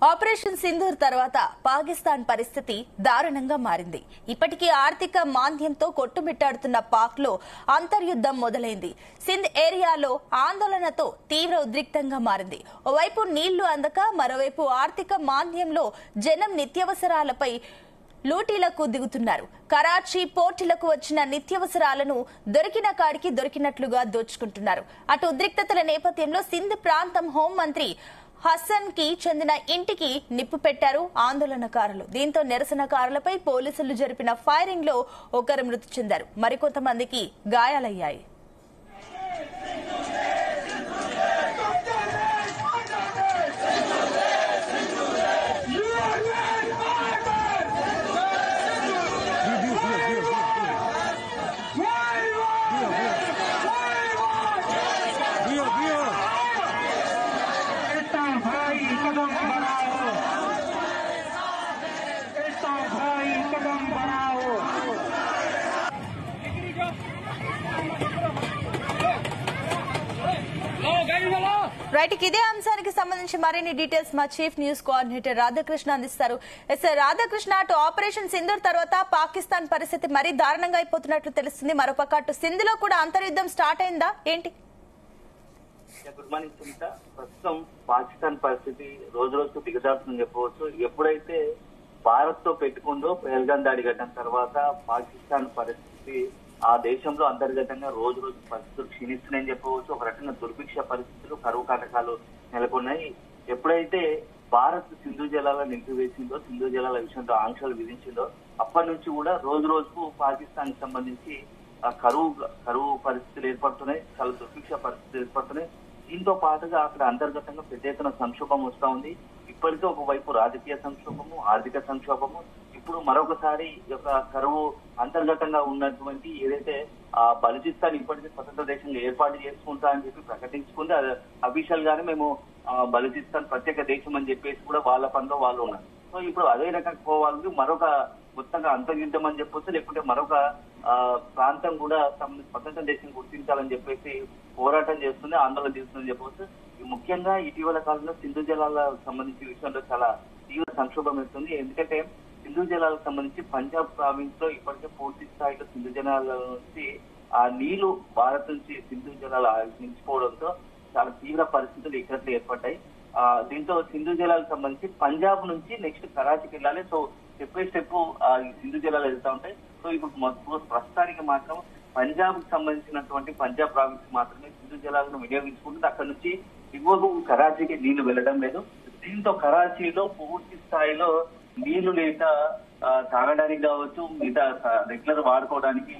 Operation Sindoor తర్వాత పాకిస్తాన్ పరిస్థితి దారుణంగా మారింది. ఇప్పటికీ ఆర్థిక మాంద్యంతో కొట్టుమిట్టాడుతున్న పాక్ లో అంతర్యుద్ధం మొదలైంది. సింధ్ ఏరియాలో ఆందోళనతో తీవ్ర ఉద్రిక్తంగా మారింది. ఓవైపు నీళ్లు అందక, మరోవైపు ఆర్థిక మాంద్యంలో జనం నిత్యావసరాలపై లూటీలకు దిగుతున్నారు. కరాచీ పోర్టులకు వచ్చిన నిత్యావసరాలను దొరికిన కాడికి దొరికినట్లుగా దోచుకుంటున్నారు. అటు ఉద్రిక్తతల నేపథ్యంలో సింధ్ ప్రాంతం హోంమంత్రి హసన్ కి చెందిన ఇంటికి నిప్పు పెట్టారు ఆందోళనకారులు. దీంతో నిరసనకారులపై పోలీసులు జరిపిన ఫైరింగ్ లో ఒకరు మృతి చెందారు, మరికొంతమందికి గాయాలయ్యాయి. రైట్, ఇదే అంశానికి సంబంధించి మరిన్ని డీటెయిల్స్ మా చీఫ్ న్యూస్ కోఆర్డినేటర్ రాధాకృష్ణ అందిస్తారు. రాధాకృష్ణ, అటు ఆపరేషన్ సింధూర్ తర్వాత పాకిస్తాన్ పరిస్థితి మరీ దారుణంగా అయిపోతున్నట్లు తెలుస్తుంది. మరోపక్క అటు సింధ్ లో కూడా అంతర్యుద్ధం స్టార్ట్ అయిందా ఏంటి? Good morning Sunitha. ప్రస్తుతం పాకిస్తాన్ పరిస్థితి రోజు రోజుకు దిగజారుతుందని చెప్పవచ్చు. ఎప్పుడైతే భారత్ తో పెట్టుకుందో పహల్గాం దాడి ఘటన తర్వాత పాకిస్తాన్ పరిస్థితి ఆ దేశంలో అంతర్గతంగా రోజు రోజు పరిస్థితులు క్షీణిస్తున్నాయని చెప్పవచ్చు. ఒక రకంగా దుర్భిక్ష పరిస్థితులు, కరువు కాటకాలు నెలకొన్నాయి. ఎప్పుడైతే భారత్ సింధు జలాలను నిలిపివేసిందో, సింధు జలాల విషయంలో ఆంక్షలు విధించిందో, అప్పటి నుంచి కూడా రోజు రోజుకు పాకిస్తాన్ కి సంబంధించి కరువు పరిస్థితులు ఏర్పడుతున్నాయి, చాలా దుర్భిక్ష పరిస్థితులు ఏర్పడుతున్నాయి. దీంతో పాటుగా అక్కడ అంతర్గతంగా పెద్ద ఎత్తున సంక్షోభం వస్తా ఉంది. ఇప్పటికే ఒకవైపు రాజకీయ సంక్షోభము, ఆర్థిక సంక్షోభము, ఇప్పుడు మరొకసారి యొక్క కరువు అంతర్గతంగా ఉన్నటువంటి ఏదైతే బలూచిస్తాన్ ఇప్పటికీ స్వతంత్ర దేశంగా ఏర్పాటు చేసుకుంటా అని చెప్పి ప్రకటించుకుంది. అది అఫీషియల్ గానే మేము బలూచిస్తాన్ ప్రత్యేక దేశం అని చెప్పేసి కూడా వాళ్ళ పనిలో వాళ్ళు ఉన్నారు. సో ఇప్పుడు అదే రకంగా పోవాలి, మరొక మొత్తంగా అంతర్యుద్ధం అని చెప్పొచ్చు, లేకుంటే మరొక ప్రాంతం కూడా తమ స్వతంత్ర దేశం గుర్తించాలని చెప్పేసి పోరాటం చేస్తుంది, ఆందోళన చేస్తుందని చెప్పవచ్చు. ముఖ్యంగా ఇటీవల కాలంలో సింధు జలాలకు సంబంధించిన విషయంలో చాలా తీవ్ర సంక్షోభం వస్తుంది. ఎందుకంటే సింధు జలాలకు సంబంధించి పంజాబ్ ప్రావిన్స్ లో ఇప్పటికే పూర్తి స్థాయిలో సింధు జలాల నుంచి ఆ నీళ్లు భారత్ నుంచి సింధు జలాలు నిలిచిపోవడంతో చాలా తీవ్ర పరిస్థితులు ఇక్కట్లో ఏర్పడ్డాయి. దీంతో సింధు జలాలకు సంబంధించి పంజాబ్ నుంచి నెక్స్ట్ కరాచీకి వెళ్ళాలి. సో స్టెప్ సింధు జలాలు వెళ్తా ఉంటాయి. సో ఇప్పుడు ప్రస్తుతానికి మాత్రం పంజాబ్ కి సంబంధించినటువంటి పంజాబ్ ప్రావిన్స్ మాత్రమే సింధు జలాలను వినియోగించుకుంటుంది. అక్కడ నుంచి దిగువకు కరాచీకి నీళ్లు వెళ్లడం లేదు. దీంతో కరాచీలో పూర్తి స్థాయిలో నీళ్లు లేక తాగడానికి కావచ్చు, మిగతా రెగ్యులర్ వాడుకోవడానికి,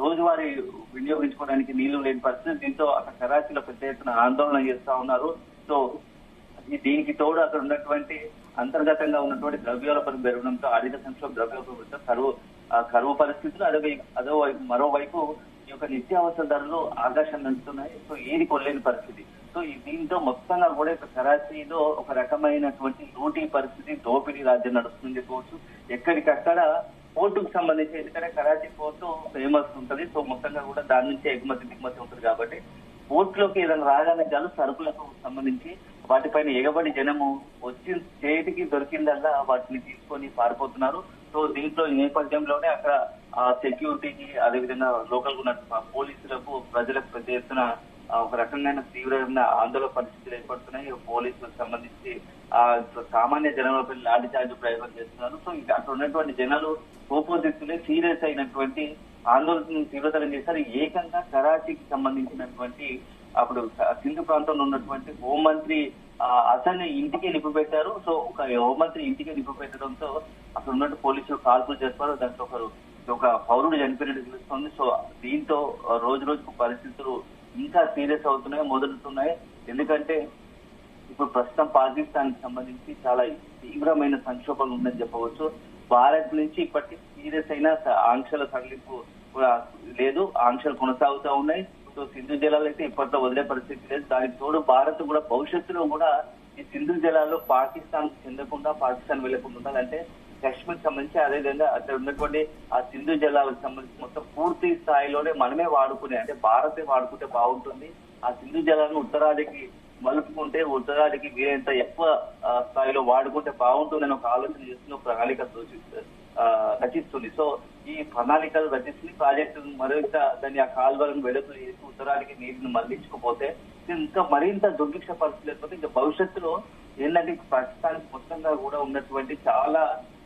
రోజువారీ వినియోగించుకోవడానికి నీళ్లు లేని పరిస్థితి. దీంతో అక్కడ కరాచీలో పెద్ద ఎత్తున ఆందోళన చేస్తా ఉన్నారు. సో దీనికి తోడు అక్కడ ఉన్నటువంటి అంతర్గతంగా ఉన్నటువంటి ద్రవ్యోల్బణం పెరగడంతో, ఆర్థిక సంక్షోభ ద్రవ్యోల్బణంతో కరువు పరిస్థితులు, మరోవైపు ఈ యొక్క నిత్యావసర ధరలు ఆకాశం నంచుతున్నాయి. సో ఏది కొనలేని పరిస్థితి. సో దీంతో మొత్తంగా కూడా కరాచీలో ఒక రకమైనటువంటి లూటీ పరిస్థితి, దోపిడీ రాజ్యం నడుస్తుందని చెప్పవచ్చు. ఎక్కడికక్కడ పోర్టుకు సంబంధించి, ఎందుకంటే కరాచీ పోర్టు ఫేమస్ ఉంటుంది. సో మొత్తంగా కూడా దాని నుంచి ఎగుమతి దిగుమతి ఉంటుంది కాబట్టి పోర్టులోకి ఏదైనా రాగానే చాలు సరుకులకు సంబంధించి వాటిపైన ఎగబడి జనము వచ్చి చేతికి దొరికిందల్లా వాటిని తీసుకొని పారిపోతున్నారు. సో దీంట్లో ఈ నేపథ్యంలోనే అక్కడ సెక్యూరిటీకి, అదేవిధంగా లోకల్ ఉన్న పోలీసులకు, ప్రజలకు పెద్ద ఎత్తున ఒక రకమైన తీవ్రమైన ఆందోళన పరిస్థితులు ఏర్పడుతున్నాయి. పోలీసులకు సంబంధించి సామాన్య జనాలపై లాఠీ చార్జ్ ప్రయోగం చేస్తున్నారు. సో అక్కడ ఉన్నటువంటి జనాలు కోపోద్రిక్తులే సీరియస్ అయినటువంటి ఆందోళన తీవ్రతరం చేశారు. ఏకంగా కరాచీకి సంబంధించినటువంటి అప్పుడు సింధు ప్రాంతంలో ఉన్నటువంటి హోంమంత్రి హసన్ ఇంటికి నిప్పు పెట్టారు. సో ఒక హోంమంత్రి ఇంటికి నిప్పు పెట్టడంతో అక్కడ ఉన్నట్టు పోలీసులు కాల్పులు చేస్తారు. దాంట్లో ఒక పౌరుడు చనిపోయినట్టు తెలుస్తోంది. సో దీంతో రోజు రోజుకు పరిస్థితులు ఇంకా సీరియస్ అవుతున్నాయి, మొదలుతున్నాయి. ఎందుకంటే ఇప్పుడు ప్రస్తుతం పాకిస్తాన్ కి సంబంధించి చాలా తీవ్రమైన సంక్షోభం ఉందని చెప్పవచ్చు. భారత్ నుంచి ఇప్పటికీ సీరియస్ అయిన ఆంక్షల సడలింపు లేదు, ఆంక్షలు కొనసాగుతూ ఉన్నాయి. సో సింధు జలాలు అయితే ఇప్పట్లో వదిలే పరిస్థితి లేదు. దానికి తోడు భారత్ కూడా భవిష్యత్తులో కూడా ఈ సింధు జలాల్లో పాకిస్తాన్ చెందకుండా, పాకిస్తాన్ వెళ్లకుండా ఉండాలంటే కాశ్మీర్ సంబంధించి, అదేవిధంగా అక్కడ ఉన్నటువంటి ఆ సింధు జలాలకు సంబంధించి మొత్తం పూర్తి స్థాయిలోనే మనమే వాడుకునే, అంటే భారతే వాడుకుంటే బాగుంటుంది. ఆ సింధు జలాలను ఉత్తరాదికి మలుపుకుంటే ఉత్తరాదికి వీలైనంత ఎక్కువ స్థాయిలో వాడుకుంటే బాగుంటుందని ఒక ఆలోచన చేస్తున్న ప్రణాళిక రచిస్తుంది. సో ఈ ప్రణాళికలు రచిస్తుంది ప్రాజెక్టు మరింత దాన్ని ఆ కాల్వలను వెలుగులు చేసి ఉత్తరాదికి నీటిని మళ్లించకపోతే ఇంకా మరింత దుర్భిక్ష పరిస్థితి లేకపోతే ఇంకా భవిష్యత్తులో ఏంటంటే ప్రస్తుతానికి మొత్తంగా కూడా ఉన్నటువంటి చాలా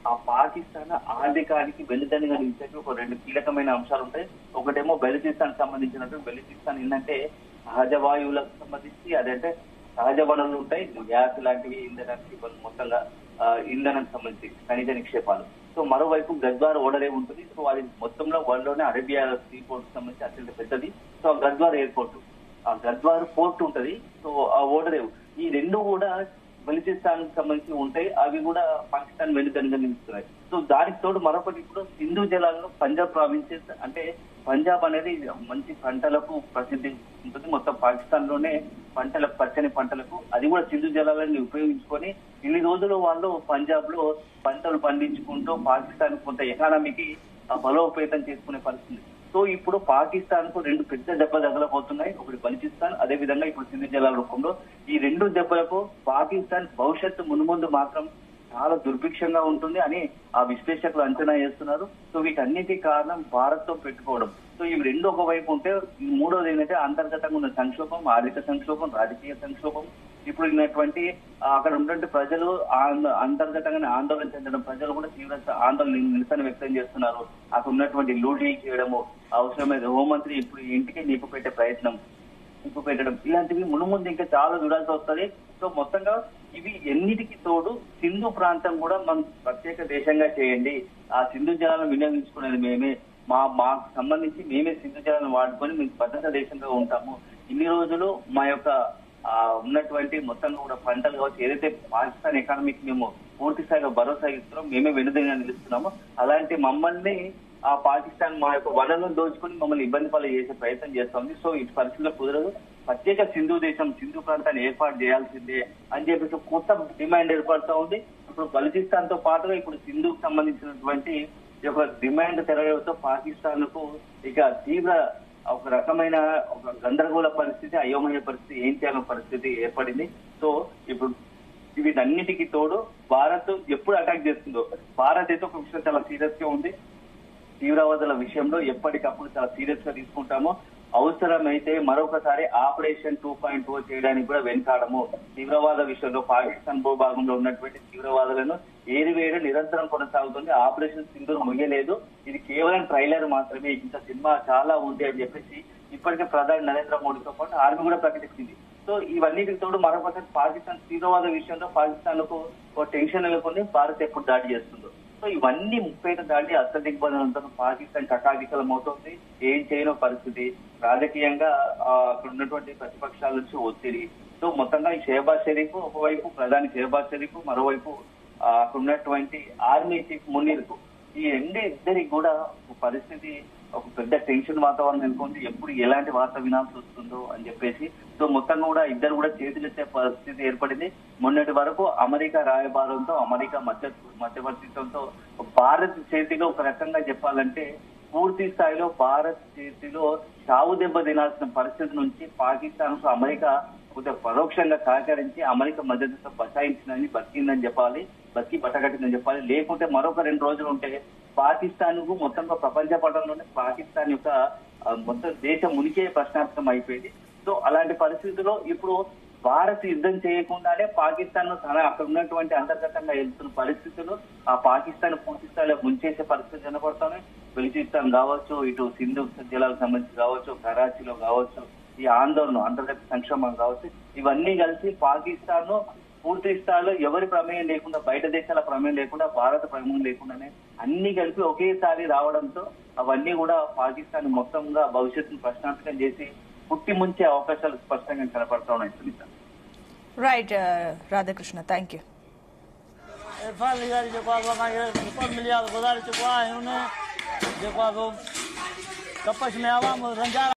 ఆ పాకిస్తాన్ ఆర్థికానికి వెన్నుదన్నుగా నిలిచేవి ఒక రెండు కీలకమైన అంశాలు ఉంటాయి. ఒకటేమో బెలూచిస్తాన్ సంబంధించినట్టు బెలూచిస్తాన్ ఏంటంటే సహజ వాయువులకు సంబంధించి అదంటే సహజ వనరులు ఉంటాయి, గ్యాస్ లాంటివి, ఇంధనానికి మొత్తంగా ఇంధనానికి సంబంధించి ఖనిజ నిక్షేపాలు. సో మరోవైపు గద్వార్ ఓడరే ఉంటుంది. సో అది మొత్తంలో వరల్డ్ లోనే అరేబియా సీ పోర్ట్ సంబంధించి అత్యంత పెద్దది. సో ఆ గద్వార్ ఎయిర్పోర్ట్, ఆ గద్వార్ పోర్ట్ ఉంటది. సో ఆ ఓడరేవు ఈ రెండు కూడా బలూచిస్తాన్ సంబంధించి ఉంటాయి. అవి కూడా పాకిస్తాన్ వెనుదన్నుగా నిలుస్తున్నాయి. సో దానికి తోడు మరొకటి ఇప్పుడు సింధు జలాల్లో పంజాబ్ ప్రావిన్సెస్ అంటే పంజాబ్ అనేది మంచి పంటలకు ప్రసిద్ధి ఉంటుంది. మొత్తం పాకిస్తాన్ లోనే పంటలకు పచ్చని పంటలకు అది కూడా సింధు జలాలని ఉపయోగించుకొని ఇన్ని రోజులు వాళ్ళు పంజాబ్ లో పంటలు పండించుకుంటూ పాకిస్తాన్ కొంత ఎకానమీకి బలోపేతం చేసుకునే పరిస్థితి. సో ఇప్పుడు పాకిస్తాన్ కు రెండు పెద్ద దెబ్బ తగలబోతున్నాయి. ఒకటి బలూచిస్తాన్, అదే విధంగా ఇప్పుడు సింధు జలాల రూపంలో ఈ రెండు దెబ్బలకు పాకిస్తాన్ భవిష్యత్తు మున్ముందు మాత్రం చాలా దుర్భిక్షంగా ఉంటుంది అని ఆ విశ్లేషకులు అంచనా వేస్తున్నారు. సో వీటన్నిటి కారణం భారత్ తో పెట్టుకోవడం. సో ఇవి రెండు ఒకవైపు ఉంటే మూడోది ఏంటంటే అంతర్గతంగా ఉన్న సంక్షోభం, ఆర్థిక సంక్షోభం, రాజకీయ సంక్షోభం. ఇప్పుడు ఉన్నటువంటి అక్కడ ఉన్నటువంటి ప్రజలు అంతర్గతంగానే ఆందోళన చెందడం, ప్రజలు కూడా తీవ్ర ఆందోళన నిరసన వ్యక్తం చేస్తున్నారు. అక్కడ ఉన్నటువంటి లూటీ చేయడము, అవసరమైన హోంమంత్రి ఇప్పుడు ఇంటికి నిప్పు పెట్టే ప్రయత్నం, నిప్పు పెట్టడం, ఇలాంటివి మునుముందు ఇంకా చాలా చూడాల్సి వస్తుంది. సో మొత్తంగా ఇవి ఎన్నిటికి తోడు సింధు ప్రాంతం కూడా మనం ప్రత్యేక దేశంగా చేయండి, ఆ సింధు జలాలను వినియోగించుకునేది మేమే, మాకు సంబంధించి మేమే సింధు జలాలను వాడుకొని మేము భద్రత దేశంగా ఉంటాము. ఇన్ని రోజులు మా యొక్క ఉన్నటువంటి మొత్తంగా కూడా పంటలు కావచ్చు, ఏదైతే పాకిస్తాన్ ఎకానమీకి మేము పూర్తి స్థాయిలో భరోసా ఇస్తున్నాం, మేమే వెనుదంగా నిలుస్తున్నాము. అలాంటి మమ్మల్ని ఆ పాకిస్తాన్ మా యొక్క వనరులను దోచుకుని మమ్మల్ని ఇబ్బంది పాలు చేసే ప్రయత్నం చేస్తోంది. సో ఇటు పరిస్థితుల్లో కుదరదు, ప్రత్యేక సింధు దేశం, సింధు ప్రాంతాన్ని ఏర్పాటు చేయాల్సిందే అని చెప్పేసి కొత్త డిమాండ్ ఏర్పడుతూ ఉంది. ఇప్పుడు బలూచిస్తాన్ తో పాటుగా ఇప్పుడు సింధుకు సంబంధించినటువంటి ఒక డిమాండ్ తెరవడంతో పాకిస్తాన్ కు ఇక తీవ్ర ఒక రకమైన ఒక గందరగోళ పరిస్థితి, అయోమయ పరిస్థితి, ఏం చేయాలన్న పరిస్థితి ఏర్పడింది. సో ఇప్పుడు వీటన్నిటికీ తోడు భారత్ ఎప్పుడు అటాక్ చేస్తుందో, భారత్ అయితే ఒక విషయం చాలా సీరియస్ గా ఉంది. తీవ్రవాదుల విషయంలో ఎప్పటికప్పుడు చాలా సీరియస్ గా తీసుకుంటాము. అవసరమైతే మరొకసారి ఆపరేషన్ 2.0 చేయడానికి కూడా వెనుకాడము. తీవ్రవాద విషయంలో పాకిస్తాన్ భూభాగంలో ఉన్నటువంటి తీవ్రవాదులను ఏరివేయడం నిరంతరం కొనసాగుతుంది. ఆపరేషన్ సింధూర్ ముగియలేదు, ఇది కేవలం ట్రైలర్ మాత్రమే, ఇంత సినిమా చాలా ఉంది అని చెప్పేసి ఇప్పటికే ప్రధాని నరేంద్ర మోడీతో పాటు ఆర్మీ కూడా ప్రకటించింది. సో ఇవన్నిటికి తోడు మరొకసారి పాకిస్తాన్ తీవ్రవాద విషయంలో పాకిస్తాన్ కు ఒక టెన్షన్ నెలకొని భారత్ ఎప్పుడు దాడి చేస్తుందో. సో ఇవన్నీ 30 దాటి అష్టదిగ్బంధనంతో పాకిస్తాన్ కకావికలం అవుతుంది. ఏం చేయని పరిస్థితి, రాజకీయంగా అక్కడ ఉన్నటువంటి ప్రతిపక్షాల నుంచి ఒత్తిడి. సో మొత్తంగా ఈ షెహబాజ్ షరీఫ్ ఒకవైపు ప్రధాని షెహబాజ్ షరీఫ్, మరోవైపు అక్కడ ఉన్నటువంటి ఆర్మీ చీఫ్ మునీర్ కు, ఈ ఇద్దరికి కూడా పరిస్థితి ఒక పెద్ద టెన్షన్ వాతావరణం నెలకొంది. ఎప్పుడు ఎలాంటి వార్త వినాల్సి వస్తుందో అని చెప్పేసి. సో మొత్తంగా కూడా ఇద్దరు కూడా చేతులెత్తే పరిస్థితి ఏర్పడింది. మొన్నటి వరకు అమెరికా రాయబారంతో, అమెరికా మధ్యవర్తిత్వంతో భారత్ చేతిలో ఒక రకంగా చెప్పాలంటే పూర్తి స్థాయిలో భారత్ చేతిలో చావు దెబ్బ తినాల్సిన పరిస్థితి నుంచి పాకిస్తాన్ కు అమెరికా కొద్దిగా పరోక్షంగా సహకరించి అమెరికా మద్దతుతో బచాయించిందని, బతికిందని చెప్పాలి, బతికి బట్టగట్టిందని చెప్పాలి. లేకుంటే మరొక 2 రోజులు ఉంటే పాకిస్తాన్ కు మొత్తంగా ప్రపంచ పటంలోనే పాకిస్తాన్ యొక్క మొత్తం దేశం ఉనికే ప్రశ్నార్థకం అయిపోయింది. సో అలాంటి పరిస్థితుల్లో ఇప్పుడు భారత్ యుద్ధం చేయకుండానే పాకిస్తాన్ తన అక్కడ ఉన్నటువంటి అంతర్గతంగా వెళ్తున్న పరిస్థితులు ఆ పాకిస్తాన్ పూర్తి స్థాయిలో ముంచేసే పరిస్థితి కనబడుతున్నాయి. బలూచిస్తాన్ కావచ్చు, ఇటు సింధు జలాలకు సంబంధించి కావచ్చు, కరాచీలో కావచ్చు, ఈ ఆందోళన అంతర్గత సంక్షోభం కావచ్చు, ఇవన్నీ కలిసి పాకిస్తాన్ పూర్తి స్థాయిలో ఎవరి ప్రమేయం లేకుండా, బయట దేశాల ప్రమేయం లేకుండా, భారత ప్రమేయం లేకుండానే అన్ని కలిపి ఒకేసారి రావడంతో అవన్నీ కూడా పాకిస్తాన్ మొత్తంగా భవిష్యత్తును ప్రశ్నార్థకం చేసి పుట్టి ముంచే అవకాశాలు స్పష్టంగా కనపడతా ఉన్నాయి. Sunitha, right Radhakrishna, thank you.